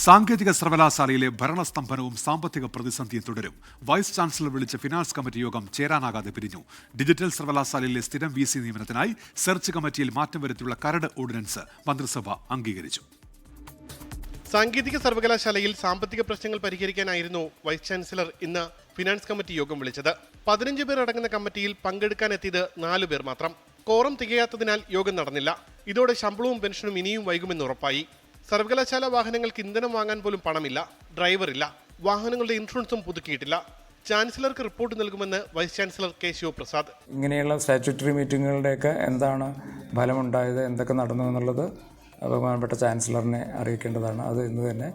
സാങ്കേതിക സർവകലാശാലയിലെ ഭരണസ്തംഭനവും സാമ്പത്തിക പ്രതിസന്ധിയും തുടരും. വൈസ് ചാൻസലർ വിളിച്ച ഫിനാൻസ് കമ്മിറ്റി യോഗം ചേരാനാകാതെ പിരിഞ്ഞു. ഡിജിറ്റൽ സർവകലാശാലയിലെ സ്ഥിരം VC നിയമനത്തിനായി സെർച്ച് കമ്മിറ്റിയിൽ മാറ്റം വരുത്തിയുള്ള കരട് ഓർഡിനൻസ് മന്ത്രിസഭ അംഗീകരിച്ചു. സാങ്കേതിക സർവകലാശാലയിൽ സാമ്പത്തിക പ്രശ്നങ്ങൾ പരിഹരിക്കാനായിരുന്നു വൈസ് ചാൻസലർ ഇന്ന് ഫിനാൻസ് കമ്മിറ്റി യോഗം വിളിച്ചത്. 15 പേർ അടങ്ങുന്ന കമ്മിറ്റിയിൽ പങ്കെടുക്കാനെത്തിയത് 4 പേർ മാത്രം. കോറം തികയാത്തതിനാൽ യോഗം നടന്നില്ല. ഇതോടെ ശമ്പളവും പെൻഷനും ഇനിയും വൈകുമെന്ന് ഉറപ്പായി. സർവകലാശാല വാഹനങ്ങൾക്ക് ഇന്ധനം വാങ്ങാൻ പോലും പണമില്ല, ഡ്രൈവറില്ല, വാഹനങ്ങളുടെ ഇൻഷുറൻസും പുതുക്കിയിട്ടില്ല. ചാൻസലർക്ക് റിപ്പോർട്ട് നൽകുമെന്ന് വൈസ് ചാൻസലർ കെ ശിവപ്രസാദ്. ഇങ്ങനെയുള്ള സ്റ്റാറ്റ്യൂട്ടറി മീറ്റിങ്ങുകളുടെയൊക്കെ എന്താണ് ഫലമുണ്ടായത്, എന്തൊക്കെ നടന്നു എന്നുള്ളത് ബഹുമാനപ്പെട്ട ചാൻസലറിനെ അറിയിക്കേണ്ടതാണ്. അത് ഇന്ന് തന്നെ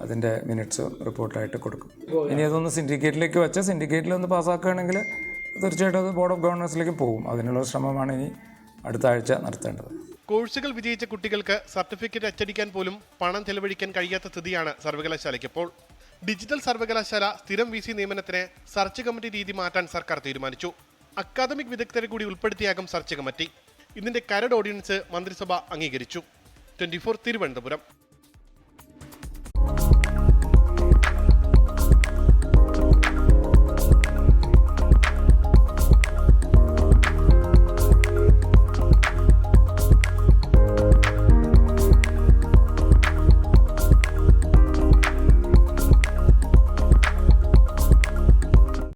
അതിൻ്റെ മിനിറ്റ്സ് റിപ്പോർട്ടായിട്ട് കൊടുക്കും. ഇനി അതൊന്ന് സിൻഡിക്കേറ്റിലേക്ക് വെച്ച് സിൻഡിക്കേറ്റിലൊന്ന് പാസ്സാക്കുകയാണെങ്കിൽ തീർച്ചയായിട്ടും അത് ബോർഡ് ഓഫ് ഗവർണേഴ്സിലേക്ക് പോകും. അതിനുള്ള ശ്രമമാണ് ഇനി അടുത്ത ആഴ്ച നടത്തേണ്ടത്. കോഴ്സുകൾ വിജയിച്ച കുട്ടികൾക്ക് സർട്ടിഫിക്കറ്റ് അച്ചടിക്കാൻ പോലും പണം ചെലവഴിക്കാൻ കഴിയാത്ത സ്ഥിതിയാണ് സർവകലാശാലയ്ക്കിപ്പോൾ. ഡിജിറ്റൽ സർവകലാശാല സ്ഥിരം VC നിയമനത്തിന് സെർച്ച് കമ്മിറ്റി രീതി മാറ്റാൻ സർക്കാർ തീരുമാനിച്ചു. അക്കാദമിക് വിദഗ്ധരെ കൂടി ഉൾപ്പെടുത്തിയാകും സെർച്ച് കമ്മിറ്റി. ഇതിന്റെ കരട് ഓർഡിനൻസ് മന്ത്രിസഭ അംഗീകരിച്ചു. 24 തിരുവനന്തപുരം.